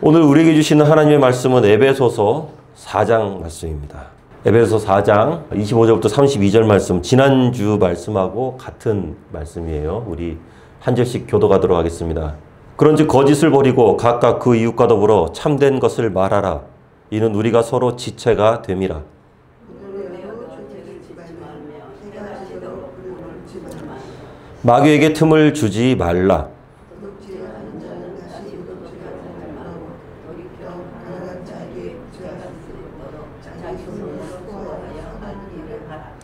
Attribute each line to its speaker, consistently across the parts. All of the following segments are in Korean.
Speaker 1: 오늘 우리에게 주시는 하나님의 말씀은 에베소서 4장 말씀입니다. 에베소서 4장 25절부터 32절 말씀, 지난주 말씀하고 같은 말씀이에요. 우리 한 절씩 교독하도록 하겠습니다. 그런즉 거짓을 버리고 각각 그 이웃과 더불어 참된 것을 말하라. 이는 우리가 서로 지체가 됨이라. 마귀에게 틈을 주지 말라.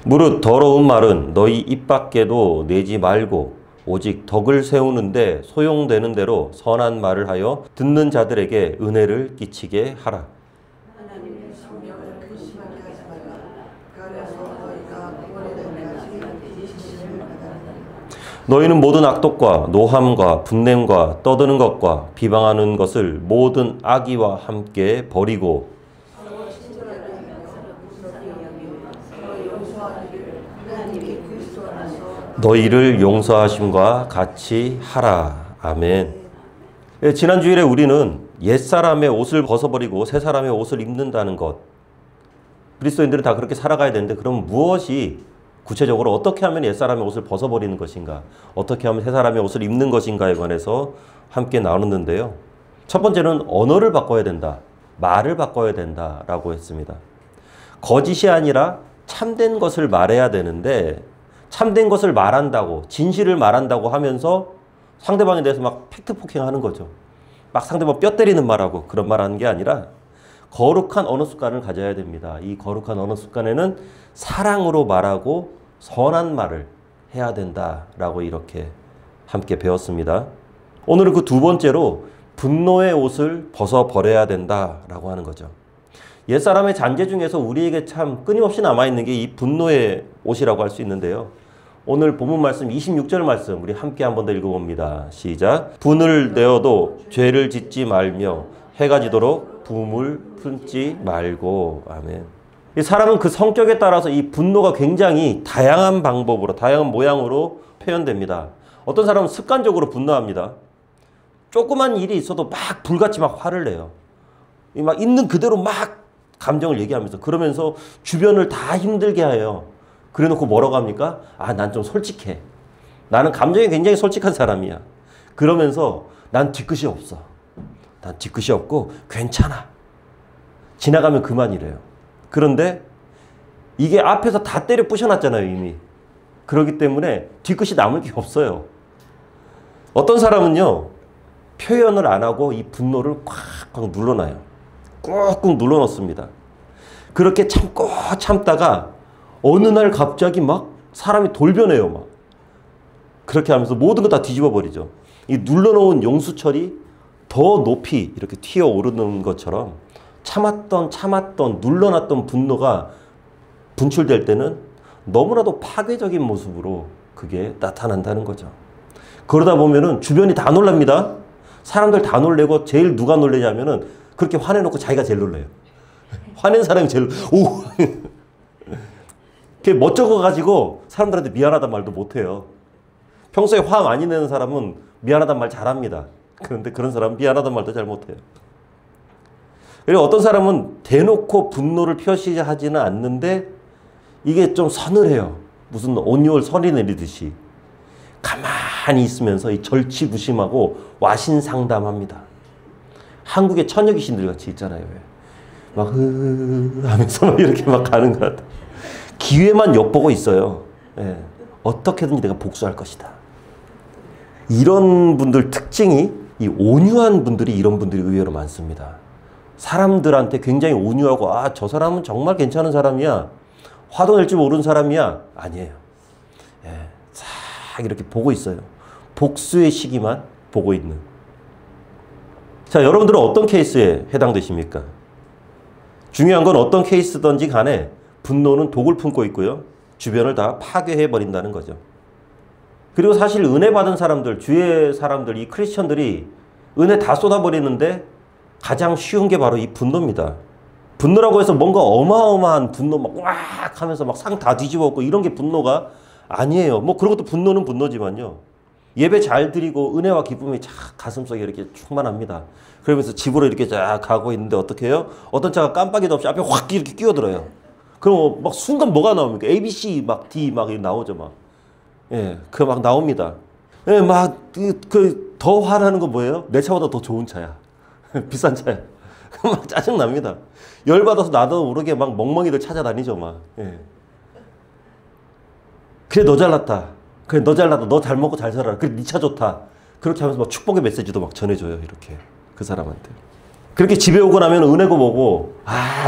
Speaker 1: 무릇 더러운 말은 너희 입 밖에도 내지 말고 오직 덕을 세우는데 소용되는 대로 선한 말을 하여 듣는 자들에게 은혜를 끼치게 하라. 너희는 모든 악독과 노함과 분냄과 떠드는 것과 비방하는 것을 모든 악의와 함께 버리고 너희를 용서하심과 같이 하라. 아멘. 지난 주일에 우리는 옛사람의 옷을 벗어버리고 새사람의 옷을 입는다는 것, 그리스도인들은 다 그렇게 살아가야 되는데 그럼 무엇이 구체적으로 어떻게 하면 옛사람의 옷을 벗어버리는 것인가, 어떻게 하면 새사람의 옷을 입는 것인가에 관해서 함께 나눴는데요. 첫 번째는 언어를 바꿔야 된다, 말을 바꿔야 된다라고 했습니다. 거짓이 아니라 참된 것을 말해야 되는데 참된 것을 말한다고, 진실을 말한다고 하면서 상대방에 대해서 막 팩트 폭행하는 거죠. 막 상대방 뼈 때리는 말하고 그런 말 하는 게 아니라 거룩한 언어 습관을 가져야 됩니다. 이 거룩한 언어 습관에는 사랑으로 말하고 선한 말을 해야 된다라고 이렇게 함께 배웠습니다. 오늘은 그 두 번째로 분노의 옷을 벗어버려야 된다라고 하는 거죠. 옛사람의 잔재 중에서 우리에게 참 끊임없이 남아있는 게 이 분노의 옷이라고 할 수 있는데요. 오늘 본문 말씀 26절 말씀 우리 함께 한 번 더 읽어봅니다. 시작. 분을 내어도 죄를 짓지 말며 해가 지도록 붐을 품지 말고. 아멘. 이 사람은 그 성격에 따라서 이 분노가 굉장히 다양한 방법으로, 다양한 모양으로 표현됩니다. 어떤 사람은 습관적으로 분노합니다. 조그만 일이 있어도 막 불같이 막 화를 내요. 막 있는 그대로 막 감정을 얘기하면서, 그러면서 주변을 다 힘들게 해요. 그래 놓고 뭐라고 합니까? 아, 난 좀 솔직해. 나는 감정이 굉장히 솔직한 사람이야. 그러면서 난 뒤끝이 없어. 난 뒤끝이 없고 괜찮아. 지나가면 그만이래요. 그런데 이게 앞에서 다 때려 부셔놨잖아요, 이미. 그렇기 때문에 뒤끝이 남을 게 없어요. 어떤 사람은요, 표현을 안 하고 이 분노를 꽉꽉 눌러놔요. 꾹꾹 눌러놓습니다. 그렇게 참고 참다가 어느 날 갑자기 막 사람이 돌변해요. 막 그렇게 하면서 모든 거 다 뒤집어 버리죠. 이 눌러놓은 용수철이 더 높이 이렇게 튀어오르는 것처럼 참았던 눌러놨던 분노가 분출될 때는 너무나도 파괴적인 모습으로 그게 나타난다는 거죠. 그러다 보면은 주변이 다 놀랍니다. 사람들 다 놀래고 제일 누가 놀래냐면은 그렇게 화내놓고 자기가 제일 놀래요. 화낸 사람이 제일 오 그게 멋쩍어가지고 사람들한테 미안하단 말도 못해요. 평소에 화 많이 내는 사람은 미안하단 말 잘합니다. 그런데 그런 사람은 미안하단 말도 잘 못해요. 그리고 어떤 사람은 대놓고 분노를 표시하지는 않는데 이게 좀 서늘해요. 무슨 온유월 설이 내리듯이 가만히 있으면서 이 절치부심하고 와신상담합니다. 한국의 처녀귀신들 같이 있잖아요. 막 하면서 막 이렇게 막 가는 것 같아. 기회만 엿보고 있어요. 예. 어떻게든지 내가 복수할 것이다. 이런 분들 특징이, 이 온유한 분들이, 이런 분들이 의외로 많습니다. 사람들한테 굉장히 온유하고, 아, 저 사람은 정말 괜찮은 사람이야, 화도 낼 줄 모르는 사람이야. 아니에요. 예. 싹 이렇게 보고 있어요. 복수의 시기만 보고 있는. 자, 여러분들은 어떤 케이스에 해당되십니까? 중요한 건 어떤 케이스든지 간에 분노는 독을 품고 있고요. 주변을 다 파괴해버린다는 거죠. 그리고 사실 은혜 받은 사람들, 주의 사람들, 이 크리스천들이 은혜 다 쏟아버리는데 가장 쉬운 게 바로 이 분노입니다. 분노라고 해서 뭔가 어마어마한 분노 막 왁 하면서 막 상 다 뒤집어 엎고 이런 게 분노가 아니에요. 뭐 그런 것도 분노는 분노지만요. 예배 잘 드리고 은혜와 기쁨이 가슴속에 이렇게 충만합니다. 그러면서 집으로 이렇게 쫙 가고 있는데 어떻게 해요? 어떤 차가 깜빡이도 없이 앞에 확 이렇게 끼어들어요. 그럼 막 순간 뭐가 나옵니까? ABC 막 D 막 나오죠 막. 예, 그 막 나옵니다. 예, 막 더 화나는 건 뭐예요? 내 차보다 더 좋은 차야. 비싼 차야. 막 짜증 납니다. 열 받아서 나도 모르게 막 멍멍이들 찾아다니죠 막. 예. 그래 너 잘났다. 그래 너 잘났다. 너 잘 먹고 잘 살아라. 그래 네 차 좋다. 그렇게 하면서 막 축복의 메시지도 막 전해줘요 이렇게 그 사람한테. 그렇게 집에 오고 나면 은혜고 보고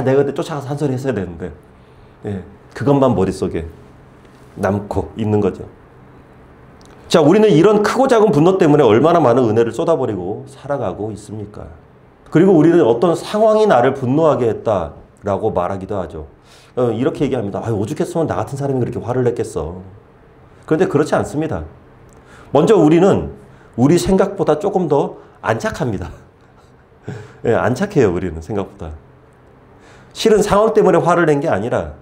Speaker 1: 내가 그때 쫓아가서 한 소리 했어야 되는데 예, 그것만 머릿속에 남고 있는 거죠. 자, 우리는 이런 크고 작은 분노 때문에 얼마나 많은 은혜를 쏟아버리고 살아가고 있습니까? 그리고 우리는 어떤 상황이 나를 분노하게 했다라고 말하기도 하죠. 이렇게 얘기합니다. 오죽했으면 나 같은 사람이 그렇게 화를 냈겠어. 그런데 그렇지 않습니다. 먼저 우리는 우리 생각보다 조금 더 안착합니다. 예, 안착해요, 우리는 생각보다. 실은 상황 때문에 화를 낸 게 아니라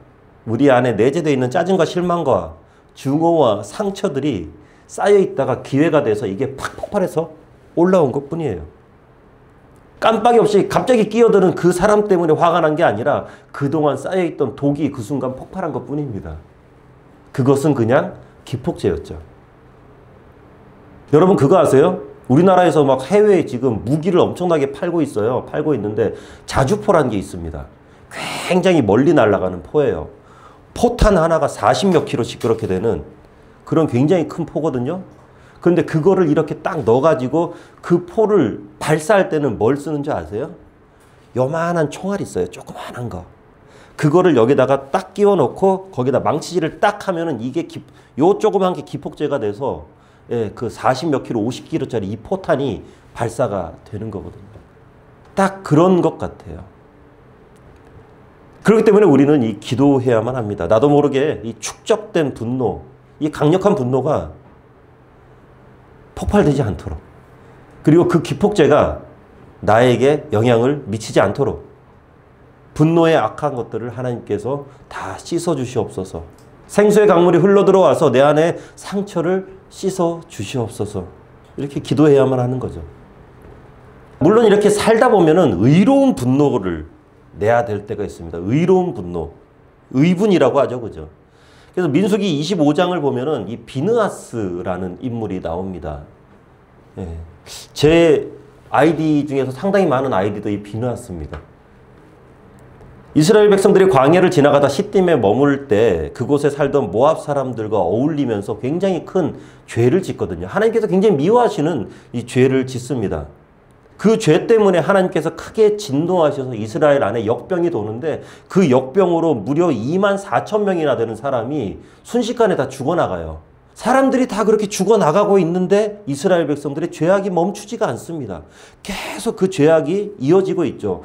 Speaker 1: 우리 안에 내재되어 있는 짜증과 실망과 증오와 상처들이 쌓여있다가 기회가 돼서 이게 팍 폭발해서 올라온 것 뿐이에요. 깜빡이 없이 갑자기 끼어드는 그 사람 때문에 화가 난 게 아니라 그동안 쌓여있던 독이 그 순간 폭발한 것 뿐입니다. 그것은 그냥 기폭제였죠. 여러분 그거 아세요? 우리나라에서 막 해외에 지금 무기를 엄청나게 팔고 있어요. 팔고 있는데 자주포라는 게 있습니다. 굉장히 멀리 날아가는 포예요. 포탄 하나가 40몇 킬로씩 그렇게 되는 그런 굉장히 큰 포거든요. 그런데 그거를 이렇게 딱 넣어가지고 그 포를 발사할 때는 뭘 쓰는지 아세요? 요만한 총알이 있어요. 조그만한 거. 그거를 여기다가 딱 끼워 넣고 거기다 망치질을 딱 하면은 이게 요 조그만 게 기폭제가 돼서 예, 그 40몇 킬로, 50킬로짜리 이 포탄이 발사가 되는 거거든요. 딱 그런 것 같아요. 그렇기 때문에 우리는 이 기도해야만 합니다. 나도 모르게 이 축적된 분노, 이 강력한 분노가 폭발되지 않도록, 그리고 그 기폭제가 나에게 영향을 미치지 않도록 분노의 악한 것들을 하나님께서 다 씻어 주시옵소서. 생수의 강물이 흘러들어와서 내 안에 상처를 씻어 주시옵소서. 이렇게 기도해야만 하는 거죠. 물론 이렇게 살다 보면은 의로운 분노를 내야 될 때가 있습니다. 의로운 분노. 의분이라고 하죠. 그죠? 그래서 민수기 25장을 보면은 이 비느하스라는 인물이 나옵니다. 예. 제 아이디 중에서 상당히 많은 아이디도 이 비느하스입니다. 이스라엘 백성들이 광야를 지나가다 시딤에 머물 때 그곳에 살던 모압 사람들과 어울리면서 굉장히 큰 죄를 짓거든요. 하나님께서 굉장히 미워하시는 이 죄를 짓습니다. 그 죄 때문에 하나님께서 크게 진노하셔서 이스라엘 안에 역병이 도는데 그 역병으로 무려 24,000명이나 되는 사람이 순식간에 다 죽어나가요. 사람들이 다 그렇게 죽어나가고 있는데 이스라엘 백성들의 죄악이 멈추지가 않습니다. 계속 그 죄악이 이어지고 있죠.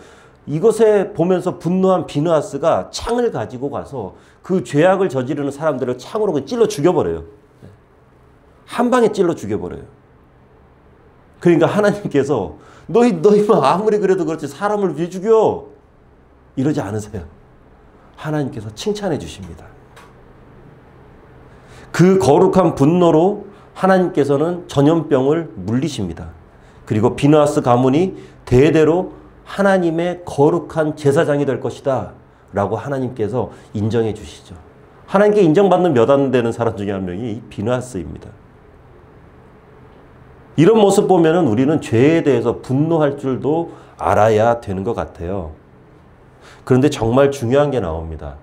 Speaker 1: 이것에 보면서 분노한 비느하스가 창을 가지고 가서 그 죄악을 저지르는 사람들을 창으로 찔러 죽여버려요. 한 방에 찔러 죽여버려요. 그러니까 하나님께서 너희 아무리 그래도 그렇지 사람을 왜 죽여? 이러지 않으세요. 하나님께서 칭찬해 주십니다. 그 거룩한 분노로 하나님께서는 전염병을 물리십니다. 그리고 비느하스 가문이 대대로 하나님의 거룩한 제사장이 될 것이다 라고 하나님께서 인정해 주시죠. 하나님께 인정받는 몇 안 되는 사람 중에 한 명이 이 비느하스입니다. 이런 모습 보면은 우리는 죄에 대해서 분노할 줄도 알아야 되는 것 같아요. 그런데 정말 중요한 게 나옵니다.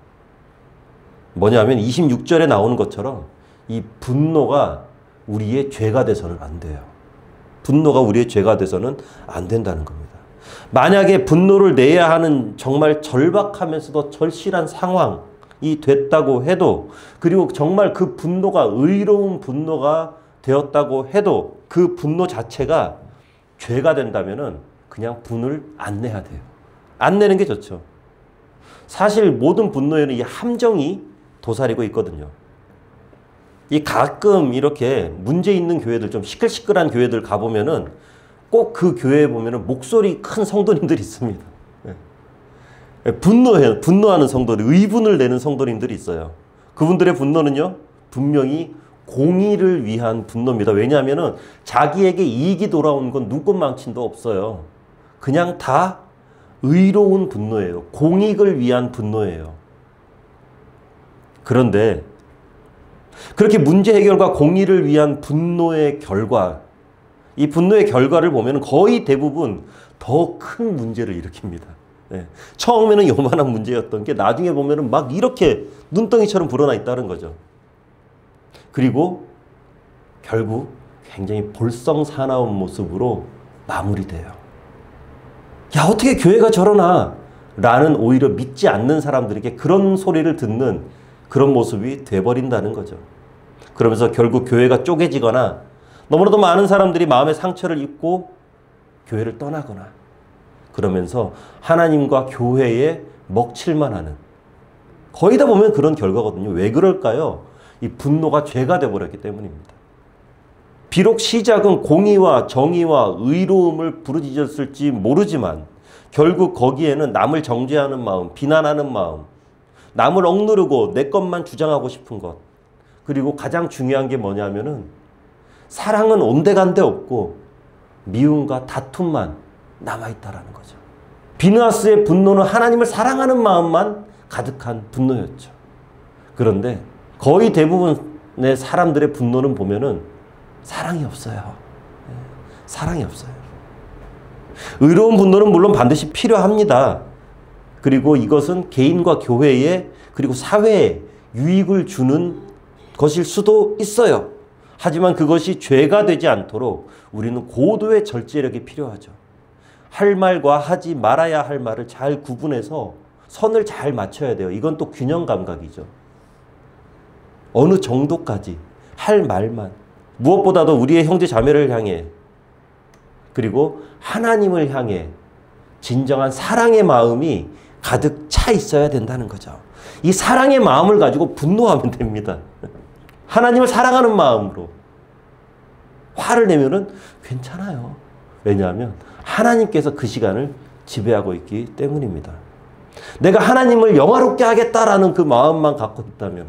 Speaker 1: 뭐냐면 26절에 나오는 것처럼 이 분노가 우리의 죄가 돼서는 안 돼요. 분노가 우리의 죄가 돼서는 안 된다는 겁니다. 만약에 분노를 내야 하는 정말 절박하면서도 절실한 상황이 됐다고 해도, 그리고 정말 그 분노가 의로운 분노가 되었다고 해도 그 분노 자체가 죄가 된다면은 그냥 분을 안 내야 돼요. 안 내는 게 좋죠. 사실 모든 분노에는 이 함정이 도사리고 있거든요. 이 가끔 이렇게 문제 있는 교회들, 좀 시끌시끌한 교회들 가보면은 꼭 그 교회에 보면은 목소리 큰 성도님들이 있습니다. 분노하는 성도들, 의분을 내는 성도님들이 있어요. 그분들의 분노는요, 분명히 공의를 위한 분노입니다. 왜냐하면 자기에게 이익이 돌아온 건 눈꽃망친도 없어요. 그냥 다 의로운 분노예요. 공익을 위한 분노예요. 그런데 그렇게 문제 해결과 공의를 위한 분노의 결과, 이 분노의 결과를 보면 거의 대부분 더 큰 문제를 일으킵니다. 네. 처음에는 요만한 문제였던 게 나중에 보면은 막 이렇게 눈덩이처럼 불어나 있다는 거죠. 그리고 결국 굉장히 볼썽사나운 모습으로 마무리돼요. 야, 어떻게 교회가 저러나? 라는 오히려 믿지 않는 사람들에게 그런 소리를 듣는 그런 모습이 돼버린다는 거죠. 그러면서 결국 교회가 쪼개지거나 너무나도 많은 사람들이 마음의 상처를 입고 교회를 떠나거나 그러면서 하나님과 교회에 먹칠만 하는, 거의 다 보면 그런 결과거든요. 왜 그럴까요? 이 분노가 죄가 되어버렸기 때문입니다. 비록 시작은 공의와 정의와 의로움을 부르짖었을지 모르지만 결국 거기에는 남을 정죄하는 마음, 비난하는 마음, 남을 억누르고 내 것만 주장하고 싶은 것, 그리고 가장 중요한 게 뭐냐면은 사랑은 온데간데 없고 미움과 다툼만 남아있다라는 거죠. 비느하스의 분노는 하나님을 사랑하는 마음만 가득한 분노였죠. 그런데 거의 대부분의 사람들의 분노는 보면은 사랑이 없어요. 사랑이 없어요. 의로운 분노는 물론 반드시 필요합니다. 그리고 이것은 개인과 교회에 그리고 사회에 유익을 주는 것일 수도 있어요. 하지만 그것이 죄가 되지 않도록 우리는 고도의 절제력이 필요하죠. 할 말과 하지 말아야 할 말을 잘 구분해서 선을 잘 맞춰야 돼요. 이건 또 균형 감각이죠. 어느 정도까지 할 말만, 무엇보다도 우리의 형제 자매를 향해 그리고 하나님을 향해 진정한 사랑의 마음이 가득 차 있어야 된다는 거죠. 이 사랑의 마음을 가지고 분노하면 됩니다. 하나님을 사랑하는 마음으로 화를 내면은 괜찮아요. 왜냐하면 하나님께서 그 시간을 지배하고 있기 때문입니다. 내가 하나님을 영화롭게 하겠다라는 그 마음만 갖고 있다면,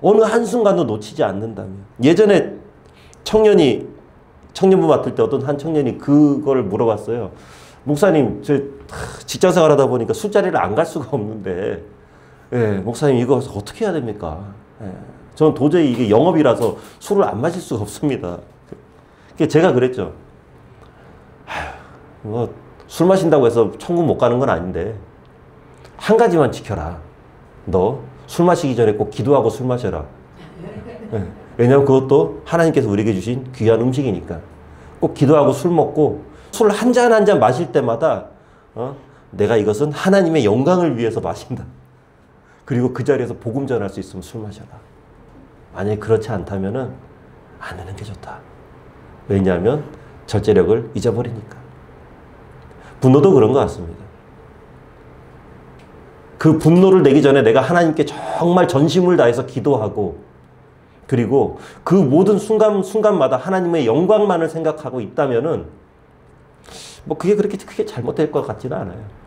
Speaker 1: 어느 한순간도 놓치지 않는다면, 예전에 청년부 맡을 때 어떤 한 청년이 그걸 물어봤어요. 목사님, 저 직장생활 하다 보니까 술자리를 안 갈 수가 없는데, 예, 목사님 이거 어떻게 해야 됩니까? 예, 저는 도저히 이게 영업이라서 술을 안 마실 수가 없습니다. 제가 그랬죠. 뭐 술 마신다고 해서 천국 못 가는 건 아닌데 한 가지만 지켜라. 너 술 마시기 전에 꼭 기도하고 술 마셔라. 예, 왜냐하면 그것도 하나님께서 우리에게 주신 귀한 음식이니까. 꼭 기도하고 술 먹고 술 한 잔 한 잔 마실 때마다 내가 이것은 하나님의 영광을 위해서 마신다. 그리고 그 자리에서 복음 전할 수 있으면 술 마셔라. 만약에 그렇지 않다면은 안 하는 게 좋다. 왜냐하면 절제력을 잊어버리니까. 분노도 그런 것 같습니다. 그 분노를 내기 전에 내가 하나님께 정말 전심을 다해서 기도하고, 그리고 그 모든 순간마다 하나님의 영광만을 생각하고 있다면은 뭐 그게 그렇게 크게 잘못될 것 같지는 않아요.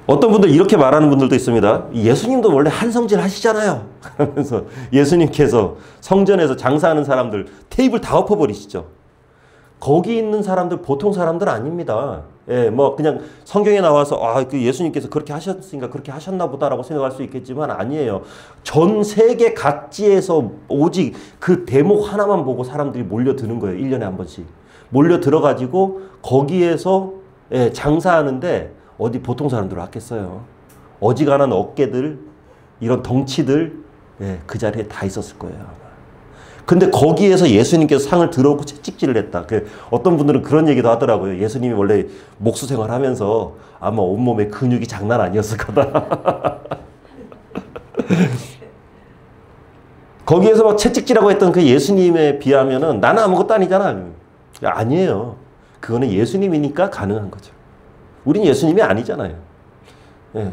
Speaker 1: 어떤 분들 이렇게 말하는 분들도 있습니다. 예수님도 원래 한성질 하시잖아요. 그러면서 예수님께서 성전에서 장사하는 사람들 테이블 다 엎어버리시죠. 거기 있는 사람들 보통 사람들 아닙니다. 예, 뭐 그냥 성경에 나와서 그 예수님께서 그렇게 하셨으니까 그렇게 하셨나 보다라고 생각할 수 있겠지만 아니에요. 전 세계 각지에서 오직 그 대목 하나만 보고 사람들이 몰려드는 거예요. 1년에 한 번씩. 몰려들어가지고 거기에서 장사하는데 어디 보통 사람들 왔겠어요. 어지간한 어깨들, 이런 덩치들 그 자리에 다 있었을 거예요. 근데 거기에서 예수님께서 상을 들어오고 채찍질을 했다. 어떤 분들은 그런 얘기도 하더라고요. 예수님이 원래 목수 생활하면서 아마 온몸에 근육이 장난 아니었을 거다. 거기에서 막 채찍질하고 했던 그 예수님에 비하면은 나는 아무것도 아니잖아. 아니에요. 그거는 예수님이니까 가능한 거죠. 우린 예수님이 아니잖아요.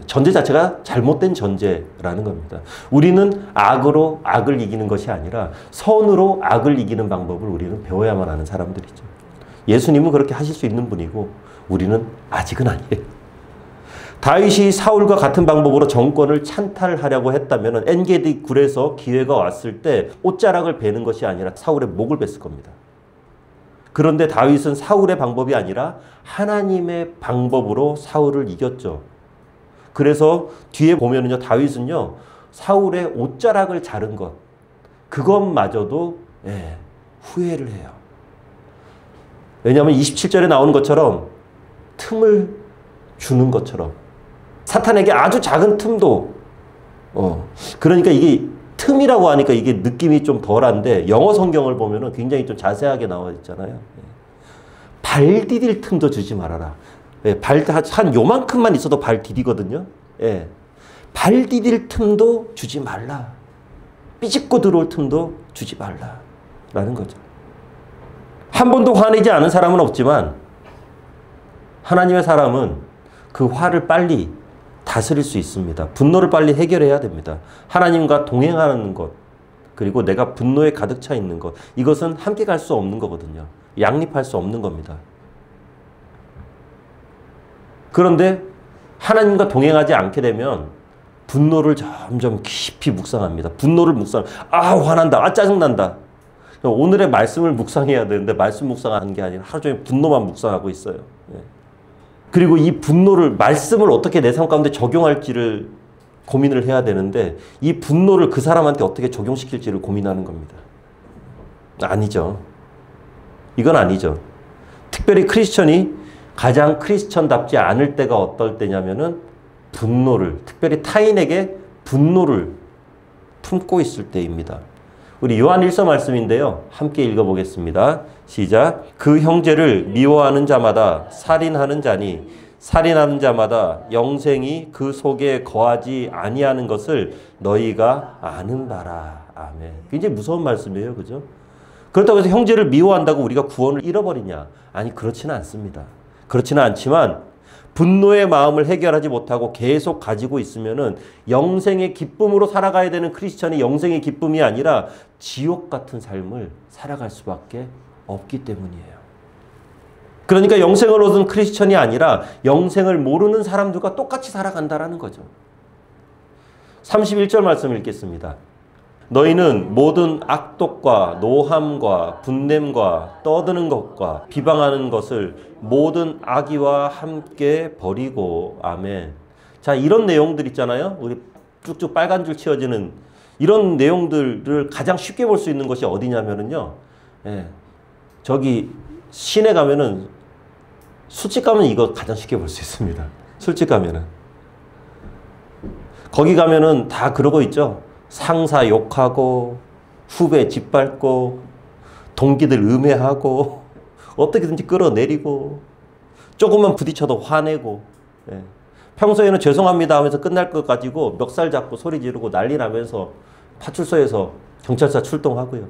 Speaker 1: 전제 자체가 잘못된 전제라는 겁니다. 우리는 악으로 악을 이기는 것이 아니라 선으로 악을 이기는 방법을 우리는 배워야만 하는 사람들이죠. 예수님은 그렇게 하실 수 있는 분이고 우리는 아직은 아니에요. 다윗이 사울과 같은 방법으로 정권을 찬탈하려고 했다면 엔게디 굴에서 기회가 왔을 때 옷자락을 베는 것이 아니라 사울의 목을 뱄을 겁니다. 그런데 다윗은 사울의 방법이 아니라 하나님의 방법으로 사울을 이겼죠. 그래서 뒤에 보면은요, 다윗은요, 사울의 옷자락을 자른 것, 그것마저도 후회를 해요. 왜냐하면 27절에 나오는 것처럼 틈을 주는 것처럼 사탄에게 아주 작은 틈도 그러니까 이게 틈이라고 하니까 이게 느낌이 좀 덜한데 영어 성경을 보면은 굉장히 좀 자세하게 나와 있잖아요. 발 디딜 틈도 주지 말아라. 한 요만큼만 있어도 발 디디거든요. 발 디딜 틈도 주지 말라. 삐집고 들어올 틈도 주지 말라. 라는 거죠. 한 번도 화내지 않은 사람은 없지만 하나님의 사람은 그 화를 빨리 다스릴 수 있습니다. 분노를 빨리 해결해야 됩니다. 하나님과 동행하는 것, 그리고 내가 분노에 가득 차 있는 것, 이것은 함께 갈 수 없는 거거든요. 양립할 수 없는 겁니다. 그런데 하나님과 동행하지 않게 되면 분노를 점점 깊이 묵상합니다. 분노를 화난다. 짜증난다. 오늘의 말씀을 묵상해야 되는데 말씀 묵상하는 게 아니라 하루 종일 분노만 묵상하고 있어요. 그리고 이 분노를, 말씀을 어떻게 내 삶 가운데 적용할지를 고민을 해야 되는데 이 분노를 그 사람한테 어떻게 적용시킬지를 고민하는 겁니다. 아니죠. 이건 아니죠. 특별히 크리스천이 가장 크리스천답지 않을 때가 어떨 때냐면은 분노를, 특별히 타인에게 분노를 품고 있을 때입니다. 우리 요한 1서 말씀인데요. 함께 읽어보겠습니다. 시작. 그 형제를 미워하는 자마다 살인하는 자니 살인하는 자마다 영생이 그 속에 거하지 아니하는 것을 너희가 아는 바라. 아멘. 굉장히 무서운 말씀이에요. 그죠? 그렇다고 해서 형제를 미워한다고 우리가 구원을 잃어버리냐? 아니, 그렇지는 않습니다. 그렇지는 않지만 분노의 마음을 해결하지 못하고 계속 가지고 있으면은 영생의 기쁨으로 살아가야 되는 크리스천이 영생의 기쁨이 아니라 지옥 같은 삶을 살아갈 수밖에 없기 때문이에요. 그러니까 영생을 얻은 크리스천이 아니라 영생을 모르는 사람들과 똑같이 살아간다라는 거죠. 31절 말씀 읽겠습니다. 너희는 모든 악독과 노함과 분냄과 떠드는 것과 비방하는 것을 모든 악의와 함께 버리고. 아멘. 자, 이런 내용들 있잖아요. 우리 쭉쭉 빨간 줄 치어지는 이런 내용들을 가장 쉽게 볼 수 있는 것이 어디냐면은요. 저기 시내 가면은 술집 가면 이거 가장 쉽게 볼 수 있습니다. 술집 가면은. 거기 가면은 다 그러고 있죠. 상사 욕하고 후배 짓밟고 동기들 음해하고 어떻게든지 끌어내리고 조금만 부딪혀도 화내고 평소에는 죄송합니다 하면서 끝날 것 가지고 멱살 잡고 소리 지르고 난리 나면서 파출소에서 경찰서 출동하고요.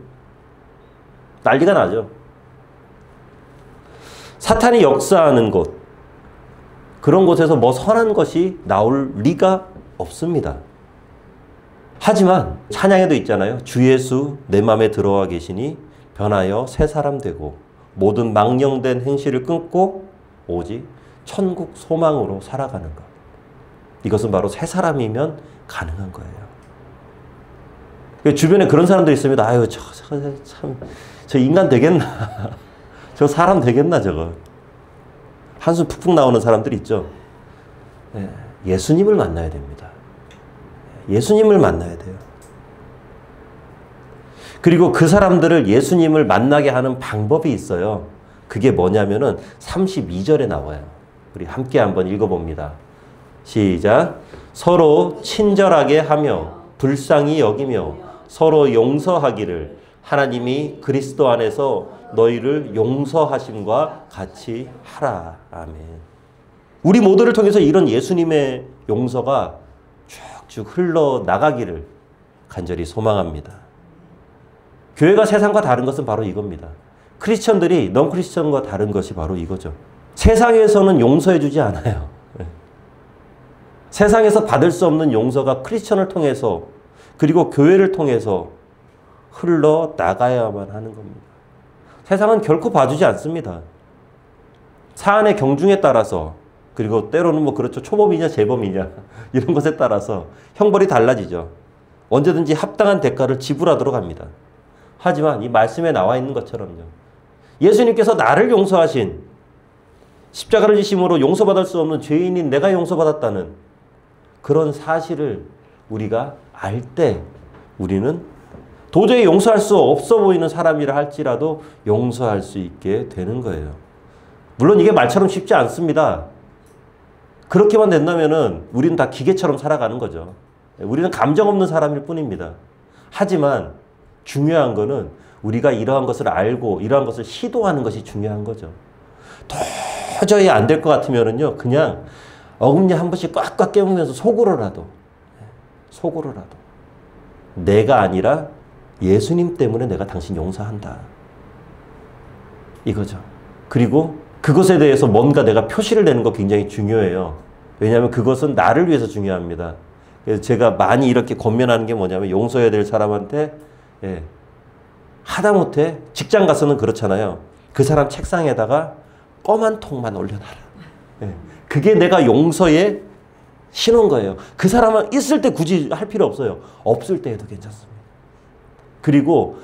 Speaker 1: 난리가 나죠. 사탄이 역사하는 곳, 그런 곳에서 뭐 선한 것이 나올 리가 없습니다. 하지만 찬양에도 있잖아요. 주 예수 내 맘에 들어와 계시니 변하여 새 사람 되고 모든 망령된 행실을 끊고 오직 천국 소망으로 살아가는 것. 이것은 바로 새 사람이면 가능한 거예요. 주변에 그런 사람들이 있습니다. 아유, 저 인간 되겠나? 저 사람 되겠나 저거? 한숨 푹푹 나오는 사람들 있죠. 예수님을 만나야 됩니다. 예수님을 만나야 돼요. 그리고 그 사람들을 예수님을 만나게 하는 방법이 있어요. 그게 뭐냐면은 32절에 나와요. 우리 함께 한번 읽어봅니다. 시작. 서로 친절하게 하며 불쌍히 여기며 서로 용서하기를 하나님이 그리스도 안에서 너희를 용서하심과 같이 하라. 아멘. 우리 모두를 통해서 이런 예수님의 용서가 쭉쭉 흘러나가기를 간절히 소망합니다. 교회가 세상과 다른 것은 바로 이겁니다. 크리스천들이 넌 크리스천과 다른 것이 바로 이거죠. 세상에서는 용서해 주지 않아요. 세상에서 받을 수 없는 용서가 크리스천을 통해서 그리고 교회를 통해서 흘러나가야만 하는 겁니다. 세상은 결코 봐주지 않습니다. 사안의 경중에 따라서 그리고 때로는 뭐 그렇죠. 초범이냐 재범이냐 이런 것에 따라서 형벌이 달라지죠. 언제든지 합당한 대가를 지불하도록 합니다. 하지만 이 말씀에 나와 있는 것처럼요. 예수님께서 나를 용서하신 십자가를 지심으로 용서받을 수 없는 죄인인 내가 용서받았다는 그런 사실을 우리가 알 때 우리는 도저히 용서할 수 없어 보이는 사람이라 할지라도 용서할 수 있게 되는 거예요. 물론 이게 말처럼 쉽지 않습니다. 그렇게만 된다면은 우리는 다 기계처럼 살아가는 거죠. 우리는 감정 없는 사람일 뿐입니다. 하지만 중요한 거는 우리가 이러한 것을 알고 이러한 것을 시도하는 것이 중요한 거죠. 도저히 안 될 것 같으면은요, 그냥 어금니 한 번씩 꽉꽉 깨무면서 속으로라도 내가 아니라 예수님 때문에 내가 당신 용서한다. 이거죠. 그리고 그것에 대해서 뭔가 내가 표시를 내는 거 굉장히 중요해요. 왜냐하면 그것은 나를 위해서 중요합니다. 그래서 제가 많이 이렇게 권면하는 게 뭐냐면 용서해야 될 사람한테 하다못해 직장 가서는 그렇잖아요. 그 사람 책상에다가 껌 한 통만 올려놔라. 그게 내가 용서의 신호인 거예요. 그 사람은 있을 때 굳이 할 필요 없어요. 없을 때 해도 괜찮습니다. 그리고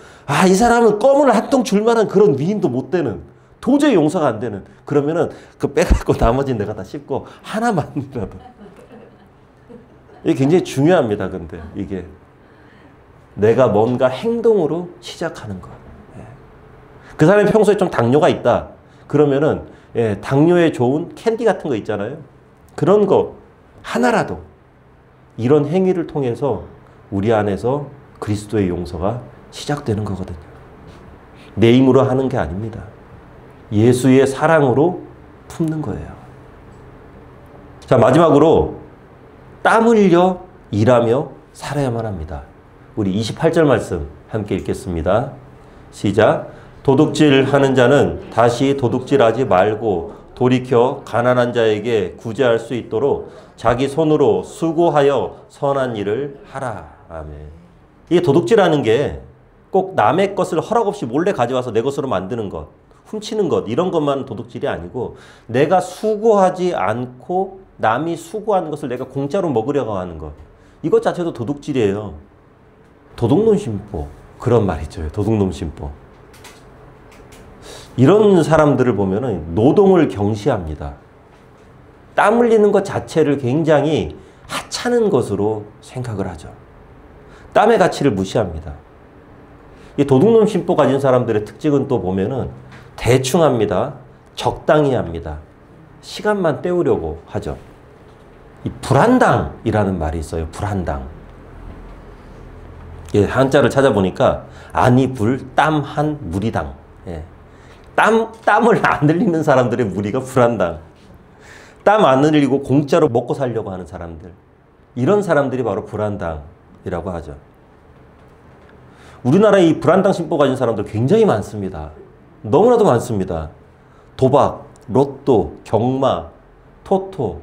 Speaker 1: 이 사람은 껌을 한 통 줄 만한 그런 위인도 못 되는, 도저히 용서가 안 되는, 그러면은 그 빼갖고 나머지는 내가 다 씹고 하나만이라도. 이게 굉장히 중요합니다. 근데 이게 내가 뭔가 행동으로 시작하는 거. 그 사람이 평소에 좀 당뇨가 있다. 그러면은 당뇨에 좋은 캔디 같은 거 있잖아요. 그런 거 하나라도 이런 행위를 통해서 우리 안에서 그리스도의 용서가 시작되는 거거든요. 내 힘으로 하는 게 아닙니다. 예수의 사랑으로 품는 거예요. 자, 마지막으로 땀 흘려 일하며 살아야만 합니다. 우리 28절 말씀 함께 읽겠습니다. 시작. 도둑질 하는 자는 다시 도둑질하지 말고 돌이켜 가난한 자에게 구제할 수 있도록 자기 손으로 수고하여 선한 일을 하라. 아멘. 이게 도둑질하는 게 꼭 남의 것을 허락 없이 몰래 가져와서 내 것으로 만드는 것, 훔치는 것, 이런 것만 도둑질이 아니고 내가 수고하지 않고 남이 수고하는 것을 내가 공짜로 먹으려고 하는 것, 이것 자체도 도둑질이에요. 도둑놈 심보, 그런 말이죠. 도둑놈 심보. 이런 사람들을 보면은 노동을 경시합니다. 땀 흘리는 것 자체를 굉장히 하찮은 것으로 생각을 하죠. 땀의 가치를 무시합니다. 이 도둑놈 심보 가진 사람들의 특징은 또 보면은 대충 합니다. 적당히 합니다. 시간만 때우려고 하죠. 이 불한당이라는 말이 있어요. 불한당. 예, 한자를 찾아보니까 안이 불, 땀한, 무리당. 예. 땀을 안 흘리는 사람들의 무리가 불한당. 땀 안 흘리고 공짜로 먹고 살려고 하는 사람들. 이런 사람들이 바로 불한당이라고 하죠. 우리나라에 이 불한당 심보 가진 사람들 굉장히 많습니다. 너무나도 많습니다. 도박, 로또, 경마, 토토,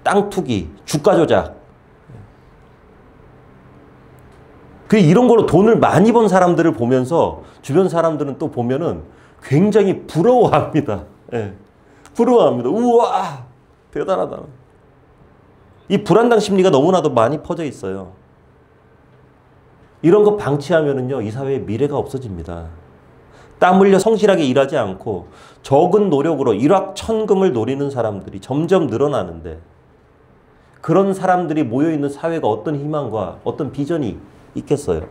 Speaker 1: 땅 투기, 주가 조작. 이런 걸로 돈을 많이 번 사람들을 보면서 주변 사람들은 또 보면은 굉장히 부러워합니다. 예. 부러워합니다. 우와! 대단하다. 이 불안당 심리가 너무나도 많이 퍼져 있어요. 이런 거 방치하면은요, 이 사회에 미래가 없어집니다. 땀 흘려 성실하게 일하지 않고 적은 노력으로 일확천금을 노리는 사람들이 점점 늘어나는데, 그런 사람들이 모여있는 사회가 어떤 희망과 어떤 비전이 있겠어요.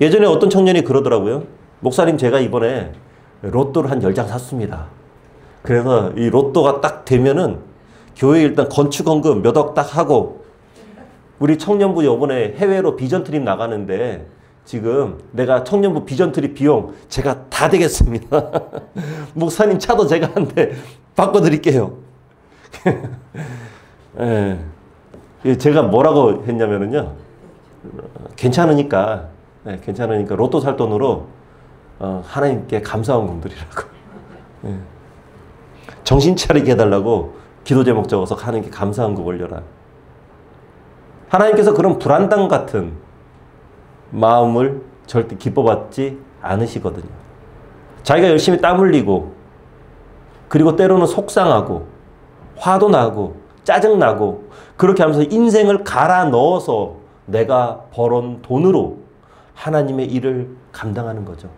Speaker 1: 예전에 어떤 청년이 그러더라고요. 목사님, 제가 이번에 로또를 한 10장 샀습니다. 그래서 이 로또가 딱 되면은 교회 일단 건축헌금 몇 억 딱 하고, 우리 청년부 이번에 해외로 비전 트립 나가는데 지금 내가 청년부 비전 트립 비용 제가 다 되겠습니다. 목사님 차도 제가 한 대 바꿔드릴게요. 예. 제가 뭐라고 했냐면은요, 괜찮으니까 로또 살 돈으로 하나님께 감사헌금 드리라고. 예. 정신 차리게 해달라고 기도 제목 적어서 하나님께 감사헌금 올려라. 하나님께서 그런 불안당 같은 마음을 절대 기뻐받지 않으시거든요. 자기가 열심히 땀 흘리고, 그리고 때로는 속상하고, 화도 나고 짜증나고 그렇게 하면서 인생을 갈아 넣어서 내가 벌어온 돈으로 하나님의 일을 감당하는 거죠.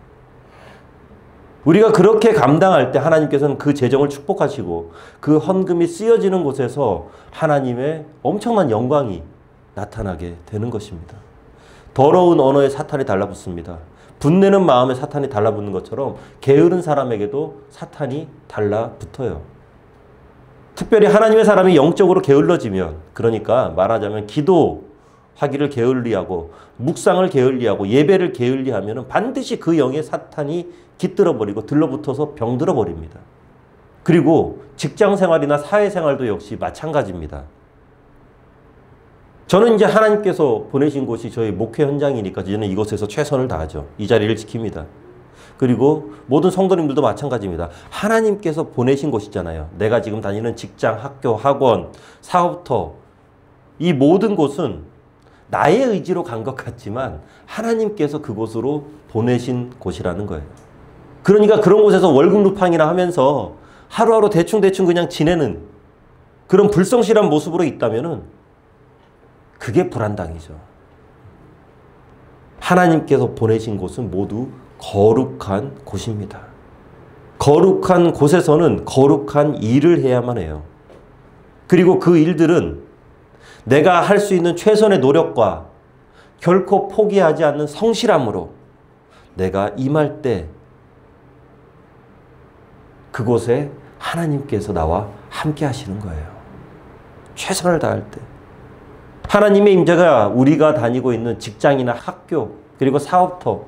Speaker 1: 우리가 그렇게 감당할 때 하나님께서는 그 재정을 축복하시고 그 헌금이 쓰여지는 곳에서 하나님의 엄청난 영광이 나타나게 되는 것입니다. 더러운 언어에 사탄이 달라붙습니다. 분내는 마음에 사탄이 달라붙는 것처럼 게으른 사람에게도 사탄이 달라붙어요. 특별히 하나님의 사람이 영적으로 게을러지면, 그러니까 말하자면 기도하기를 게을리하고 묵상을 게을리하고 예배를 게을리하면 반드시 그 영에 사탄이 깃들어버리고 들러붙어서 병들어버립니다. 그리고 직장생활이나 사회생활도 역시 마찬가지입니다. 저는 이제 하나님께서 보내신 곳이 저희 목회 현장이니까 저는 이곳에서 최선을 다하죠. 이 자리를 지킵니다. 그리고 모든 성도님들도 마찬가지입니다. 하나님께서 보내신 곳이잖아요. 내가 지금 다니는 직장, 학교, 학원, 사업터, 이 모든 곳은 나의 의지로 간 것 같지만 하나님께서 그곳으로 보내신 곳이라는 거예요. 그러니까 그런 곳에서 월급 루팡이나 하면서 하루하루 대충대충 그냥 지내는 그런 불성실한 모습으로 있다면은 그게 불안당이죠. 하나님께서 보내신 곳은 모두 거룩한 곳입니다. 거룩한 곳에서는 거룩한 일을 해야만 해요. 그리고 그 일들은 내가 할 수 있는 최선의 노력과 결코 포기하지 않는 성실함으로 내가 임할 때 그곳에 하나님께서 나와 함께 하시는 거예요. 최선을 다할 때. 하나님의 임재가 우리가 다니고 있는 직장이나 학교 그리고 사업터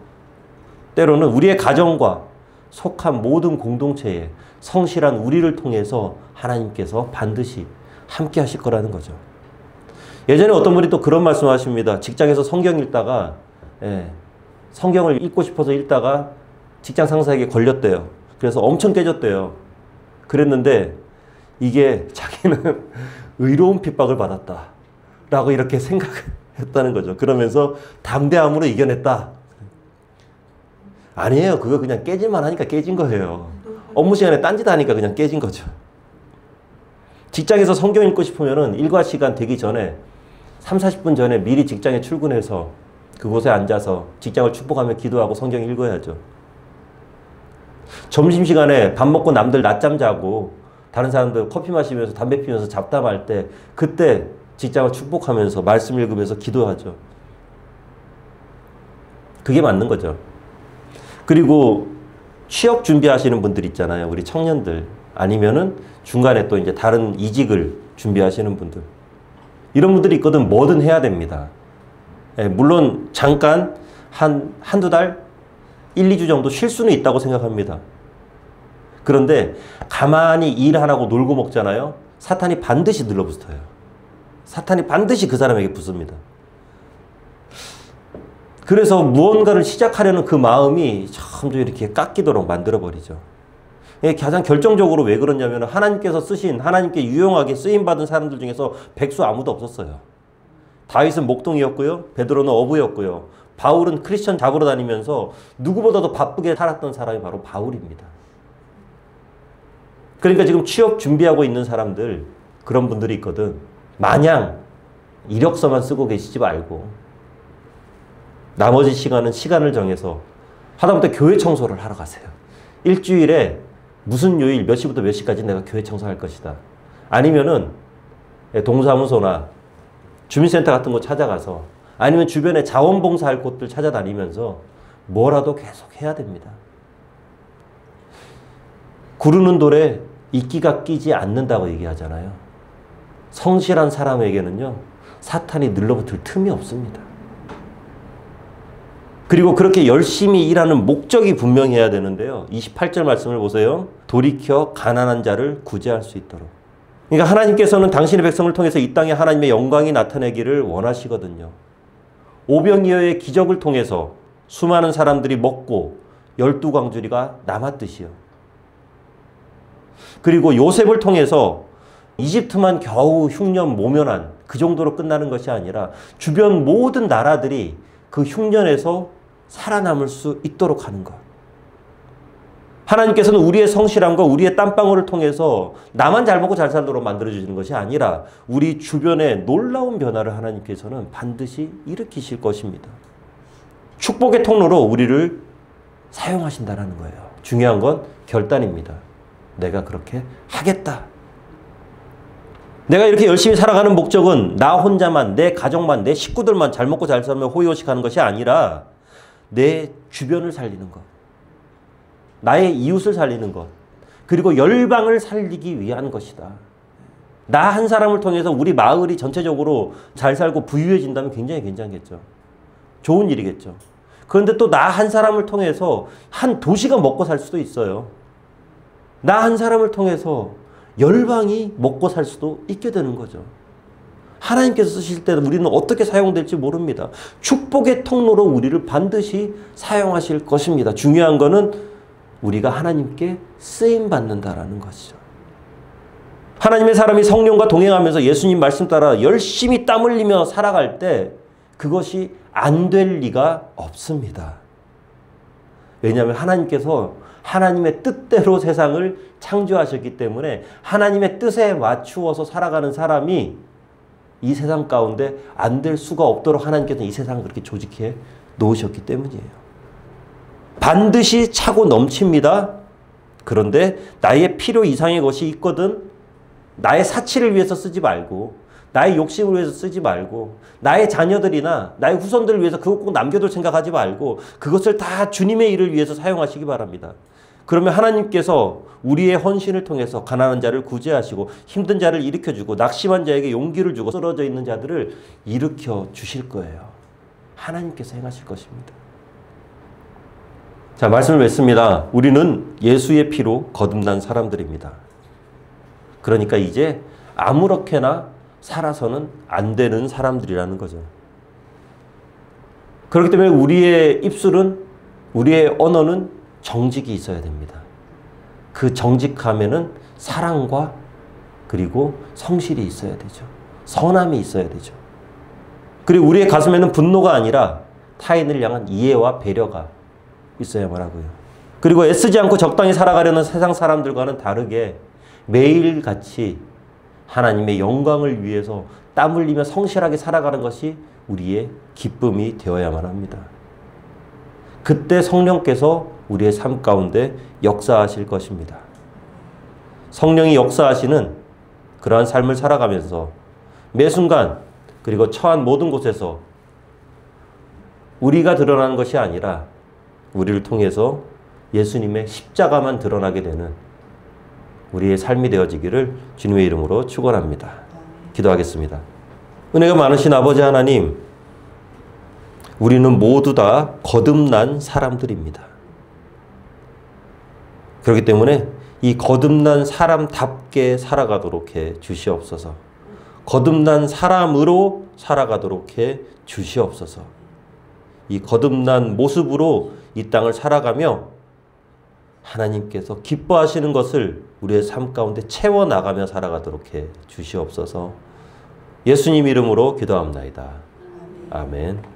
Speaker 1: 때로는 우리의 가정과 속한 모든 공동체에 성실한 우리를 통해서 하나님께서 반드시 함께 하실 거라는 거죠. 예전에 어떤 분이 또 그런 말씀 하십니다. 직장에서 성경 읽다가 성경을 읽고 싶어서 읽다가 직장 상사에게 걸렸대요. 그래서 엄청 깨졌대요. 그랬는데 이게 자기는 의로운 핍박을 받았다 라고 이렇게 생각했다는 거죠. 그러면서 담대함으로 이겨냈다. 아니에요. 그거 그냥 깨질만 하니까 깨진 거예요. 업무 시간에 딴짓 하니까 그냥 깨진 거죠. 직장에서 성경 읽고 싶으면 일과 시간 되기 전에 3, 40분 전에 미리 직장에 출근해서 그곳에 앉아서 직장을 축복하며 기도하고 성경 읽어야죠. 점심시간에 밥 먹고 남들 낮잠 자고 다른 사람들 커피 마시면서 담배 피우면서 잡담할 때 그때 직장을 축복하면서 말씀 읽으면서 기도하죠. 그게 맞는 거죠. 그리고 취업 준비하시는 분들 있잖아요. 우리 청년들. 아니면은 중간에 또 이제 다른 이직을 준비하시는 분들. 이런 분들이 있거든 뭐든 해야 됩니다. 물론 잠깐 한두 달, 1, 2주 정도 쉴 수는 있다고 생각합니다. 그런데 가만히 일 안 하고 놀고 먹잖아요. 사탄이 반드시 눌러붙어요. 사탄이 반드시 그 사람에게 붙습니다. 그래서 무언가를 시작하려는 그 마음이 점점 이렇게 깎이도록 만들어버리죠. 가장 결정적으로 왜 그러냐면 하나님께서 쓰신, 하나님께 유용하게 쓰임받은 사람들 중에서 백수 아무도 없었어요. 다윗은 목동이었고요. 베드로는 어부였고요. 바울은 크리스천 잡으러 다니면서 누구보다도 바쁘게 살았던 사람이 바로 바울입니다. 그러니까 지금 취업 준비하고 있는 사람들, 그런 분들이 있거든. 마냥 이력서만 쓰고 계시지 말고 나머지 시간은 시간을 정해서 하다못해 교회 청소를 하러 가세요. 일주일에 무슨 요일 몇 시부터 몇 시까지 내가 교회 청소할 것이다. 아니면은 동사무소나 주민센터 같은 곳 찾아가서 아니면 주변에 자원봉사할 곳들 찾아다니면서 뭐라도 계속 해야 됩니다. 구르는 돌에 이끼가 끼지 않는다고 얘기하잖아요. 성실한 사람에게는요, 사탄이 눌러붙을 틈이 없습니다. 그리고 그렇게 열심히 일하는 목적이 분명해야 되는데요. 28절 말씀을 보세요. 돌이켜 가난한 자를 구제할 수 있도록. 그러니까 하나님께서는 당신의 백성을 통해서 이 땅에 하나님의 영광이 나타내기를 원하시거든요. 오병이어의 기적을 통해서 수많은 사람들이 먹고 12광주리가 남았듯이요. 그리고 요셉을 통해서 이집트만 겨우 흉년 모면한 그 정도로 끝나는 것이 아니라 주변 모든 나라들이 그 흉년에서 살아남을 수 있도록 하는 것. 하나님께서는 우리의 성실함과 우리의 땀방울을 통해서 나만 잘 먹고 잘 살도록 만들어주시는 것이 아니라 우리 주변에 놀라운 변화를 하나님께서는 반드시 일으키실 것입니다. 축복의 통로로 우리를 사용하신다는 거예요. 중요한 건 결단입니다. 내가 그렇게 하겠다. 내가 이렇게 열심히 살아가는 목적은 나 혼자만, 내 가족만, 내 식구들만 잘 먹고 잘 살며 호의호식하는 것이 아니라 내 주변을 살리는 것, 나의 이웃을 살리는 것, 그리고 열방을 살리기 위한 것이다. 나 한 사람을 통해서 우리 마을이 전체적으로 잘 살고 부유해진다면 굉장히 괜찮겠죠. 좋은 일이겠죠. 그런데 또 나 한 사람을 통해서 한 도시가 먹고 살 수도 있어요. 나 한 사람을 통해서 열방이 먹고 살 수도 있게 되는 거죠. 하나님께서 쓰실 때는 우리는 어떻게 사용될지 모릅니다. 축복의 통로로 우리를 반드시 사용하실 것입니다. 중요한 거는 우리가 하나님께 쓰임받는다라는 것이죠. 하나님의 사람이 성령과 동행하면서 예수님 말씀 따라 열심히 땀 흘리며 살아갈 때 그것이 안 될 리가 없습니다. 왜냐하면 하나님께서 하나님의 뜻대로 세상을 창조하셨기 때문에 하나님의 뜻에 맞추어서 살아가는 사람이 이 세상 가운데 안 될 수가 없도록 하나님께서 이 세상을 그렇게 조직해 놓으셨기 때문이에요. 반드시 차고 넘칩니다. 그런데 나의 필요 이상의 것이 있거든 나의 사치를 위해서 쓰지 말고 나의 욕심을 위해서 쓰지 말고 나의 자녀들이나 나의 후손들을 위해서 그것 꼭 남겨둘 생각하지 말고 그것을 다 주님의 일을 위해서 사용하시기 바랍니다. 그러면 하나님께서 우리의 헌신을 통해서 가난한 자를 구제하시고 힘든 자를 일으켜주고 낙심한 자에게 용기를 주고 쓰러져 있는 자들을 일으켜 주실 거예요. 하나님께서 행하실 것입니다. 자, 말씀을 맺습니다. 우리는 예수의 피로 거듭난 사람들입니다. 그러니까 이제 아무렇게나 살아서는 안 되는 사람들이라는 거죠. 그렇기 때문에 우리의 입술은, 우리의 언어는 정직이 있어야 됩니다. 그 정직함에는 사랑과 그리고 성실이 있어야 되죠. 선함이 있어야 되죠. 그리고 우리의 가슴에는 분노가 아니라 타인을 향한 이해와 배려가 있어야만 하고요. 그리고 애쓰지 않고 적당히 살아가려는 세상 사람들과는 다르게 매일같이 하나님의 영광을 위해서 땀 흘리며 성실하게 살아가는 것이 우리의 기쁨이 되어야만 합니다. 그때 성령께서 우리의 삶 가운데 역사하실 것입니다. 성령이 역사하시는 그러한 삶을 살아가면서 매 순간 그리고 처한 모든 곳에서 우리가 드러나는 것이 아니라 우리를 통해서 예수님의 십자가만 드러나게 되는 우리의 삶이 되어지기를 주님의 이름으로 축원합니다. 기도하겠습니다. 은혜가 많으신 아버지 하나님, 우리는 모두 다 거듭난 사람들입니다. 그렇기 때문에 이 거듭난 사람답게 살아가도록 해 주시옵소서. 거듭난 사람으로 살아가도록 해 주시옵소서. 이 거듭난 모습으로 이 땅을 살아가며 하나님께서 기뻐하시는 것을 우리의 삶 가운데 채워나가며 살아가도록 해 주시옵소서. 예수님 이름으로 기도합나이다. 아멘.